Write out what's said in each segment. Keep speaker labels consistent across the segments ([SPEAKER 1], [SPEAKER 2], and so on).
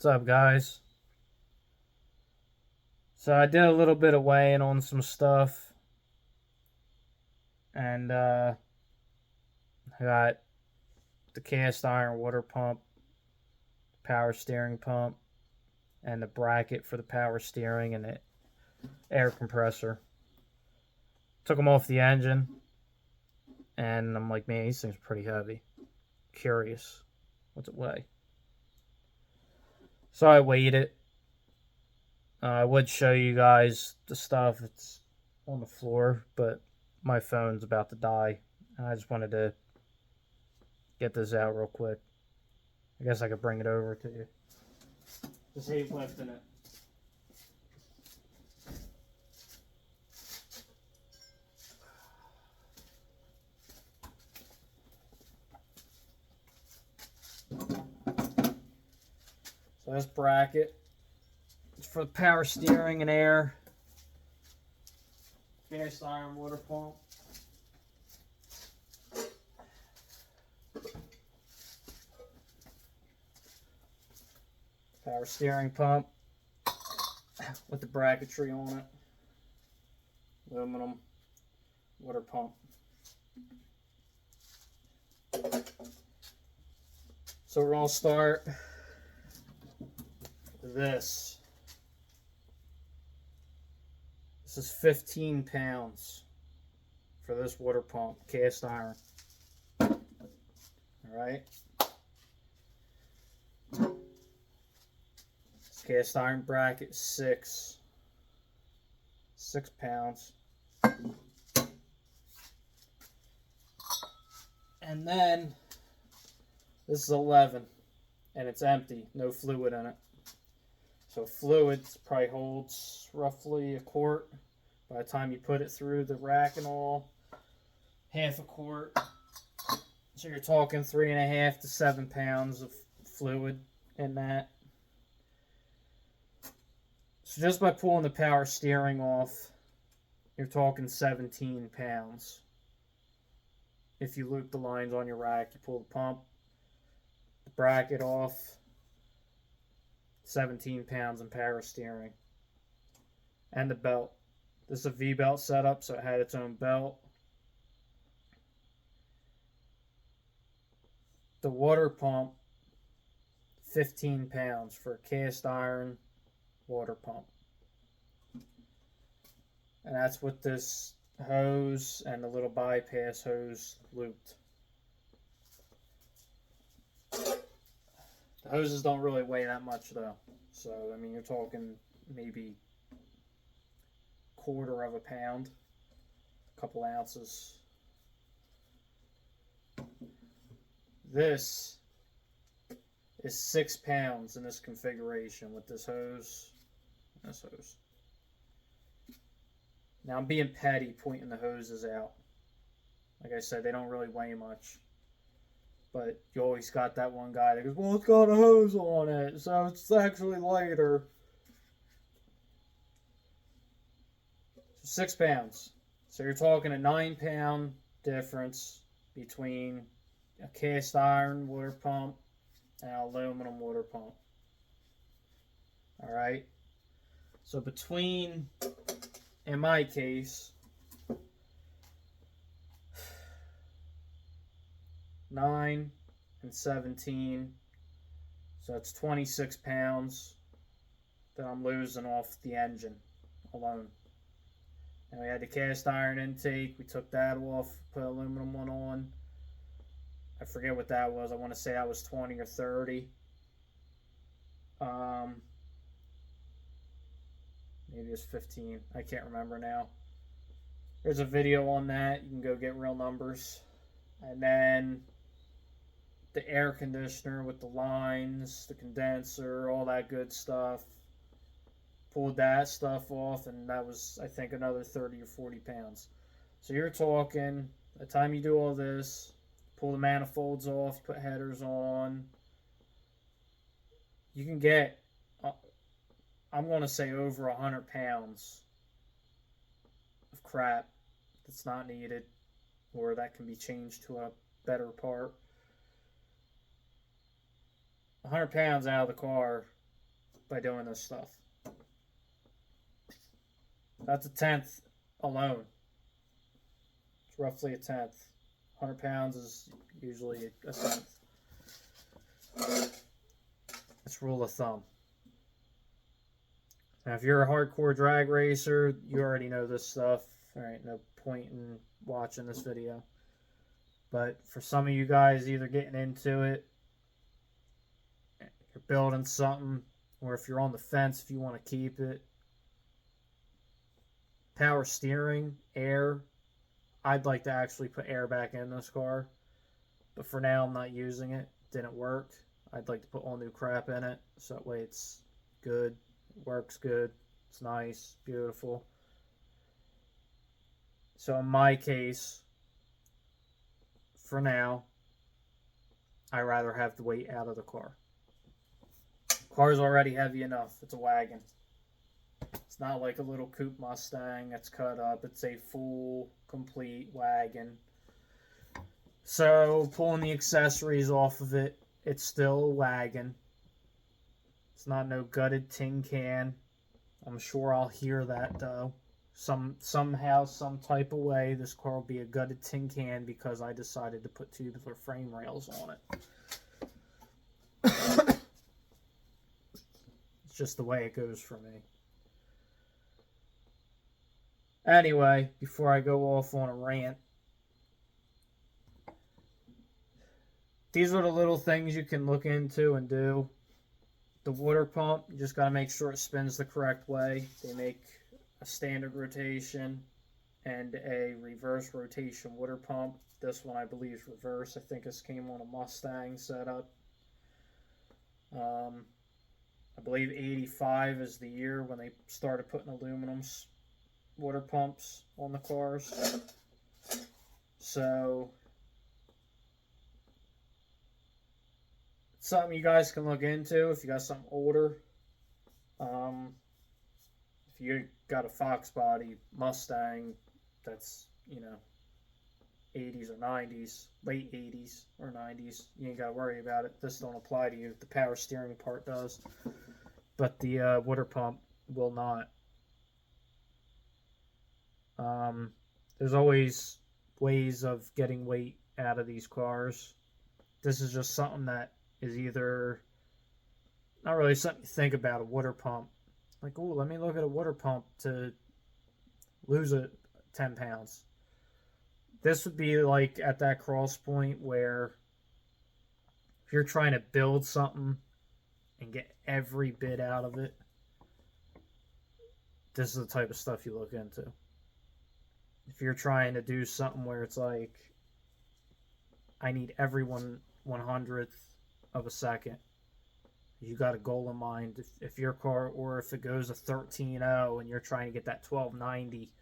[SPEAKER 1] What's up, guys? So I did a little bit of weighing on some stuff, and I got the cast iron water pump, power steering pump, and the bracket for the power steering and the air compressor. Took them off the engine, and I'm like, man, these things are pretty heavy. Curious, what's it weigh? So I weighed it. I would show you guys the stuff. It's on the floor, but my phone's about to die. I just wanted to get this out real quick. I guess I could bring it over to you. Just hate lifting it. So this bracket is for the power steering and air. Cast iron water pump. Power steering pump with the bracketry on it. Aluminum water pump. So we're going to start with this. This is 15 pounds for this water pump, cast iron. Alright. This cast iron bracket, 6 pounds. And then this is 11, and it's empty, no fluid in it. So fluid probably holds roughly a quart. By the time you put it through the rack and all, half a quart. So you're talking 3.5 to 7 pounds of fluid in that. So just by pulling the power steering off, you're talking 17 pounds. If you loop the lines on your rack, you pull the pump, the bracket off, 17 pounds in power steering. And the belt. This is a V-belt setup, so it had its own belt. The water pump, 15 pounds for a cast iron water pump. And that's with this hose and the little bypass hose looped. The hoses don't really weigh that much though. So, I mean, you're talking maybe quarter of a pound, a couple ounces. This is 6 pounds in this configuration with this hose and this hose. Now I'm being petty pointing the hoses out. Like I said, they don't really weigh much. But you always got that one guy that goes, well, it's got a hose on it, so it's actually lighter. 6 pounds. So you're talking a 9-pound difference between a cast iron water pump and an aluminum water pump. Alright? So between, in my case, 9 and 17, so it's 26 pounds that I'm losing off the engine alone. And we had the cast iron intake. We took that off, put aluminum one on. I forget what that was. I want to say that was 20 or 30. Maybe it's 15. I can't remember now. There's a video on that. You can go get real numbers. And then the air conditioner with the lines, the condenser, all that good stuff. Pulled that stuff off, and that was, I think, another 30 or 40 pounds. So you're talking, by the time you do all this, pull the manifolds off, put headers on, you can get, I'm going to say, over 100 pounds of crap that's not needed, or that can be changed to a better part. 100 pounds out of the car by doing this stuff. That's a tenth alone. It's roughly a tenth. 100 pounds is usually a tenth. That's rule of thumb. Now, if you're a hardcore drag racer, you already know this stuff. Alright, no point in watching this video. But for some of you guys either getting into it, you're building something, or if you're on the fence, if you want to keep it, power steering, air, I'd like to actually put air back in this car. But for now, I'm not using it. Didn't work. I'd like to put all new crap in it, so that way it's good, it works good, it's nice, beautiful. So in my case, for now, I'd rather have the weight out of the car. Car's already heavy enough. It's a wagon. It's not like a little coupe Mustang that's cut up. It's a full, complete wagon. So, pulling the accessories off of it, it's still a wagon. It's not no gutted tin can. I'm sure I'll hear that, though. Somehow, some type of way, this car will be a gutted tin can because I decided to put tubular frame rails on it. It's just the way it goes for me. Anyway, before I go off on a rant, these are the little things you can look into and do. The water pump, you just got to make sure it spins the correct way. They make a standard rotation and a reverse rotation water pump. This one I believe is reverse. I think this came on a Mustang setup. I believe 85 is the year when they started putting aluminum water pumps on the cars. So something you guys can look into if you got something older. If you got a foxbody Mustang that's, 80s or 90s, late 80s or 90s, you ain't got to worry about it. This don't apply to you. The power steering part does, but the water pump will not. There's always ways of getting weight out of these cars. This is just something that is either not really something you think about, a water pump. Like, oh, let me look at a water pump to lose 10 pounds. This would be like at that cross point where if you're trying to build something and get every bit out of it, this is the type of stuff you look into. If you're trying to do something where it's like, I need every 1/100th of a second, you got a goal in mind. If your car, or if it goes a 13.0 and you're trying to get that 1290,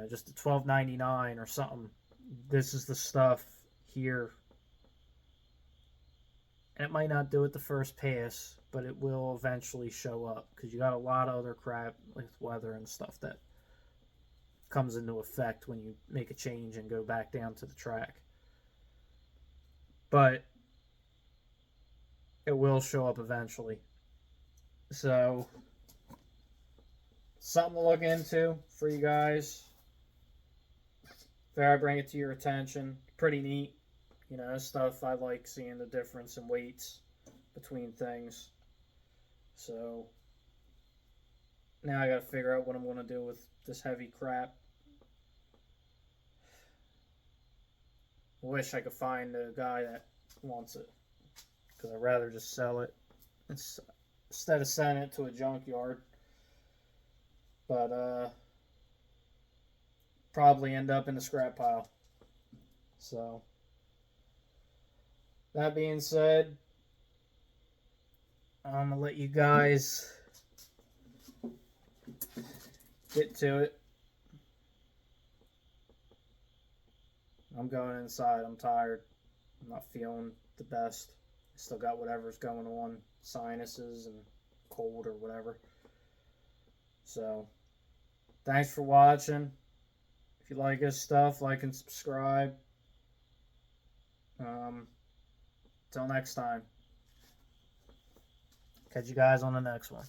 [SPEAKER 1] just a 1299 or something, this is the stuff here. And it might not do it the first pass, but it will eventually show up because you got a lot of other crap with weather and stuff that comes into effect when you make a change and go back down to the track. But it will show up eventually. So, something to look into for you guys. If I bring it to your attention, pretty neat. Stuff I like seeing the difference in weights between things. So, now I gotta figure out what I'm gonna do with this heavy crap. I wish I could find a guy that wants it, because I'd rather just sell it instead of sending it to a junkyard. But probably end up in the scrap pile. So that being said, I'm gonna let you guys get to it. I'm going inside. I'm tired. I'm not feeling the best. I still got whatever's going on, sinuses and cold or whatever. So, thanks for watching. If you like this stuff, like and subscribe. Till next time. Catch you guys on the next one.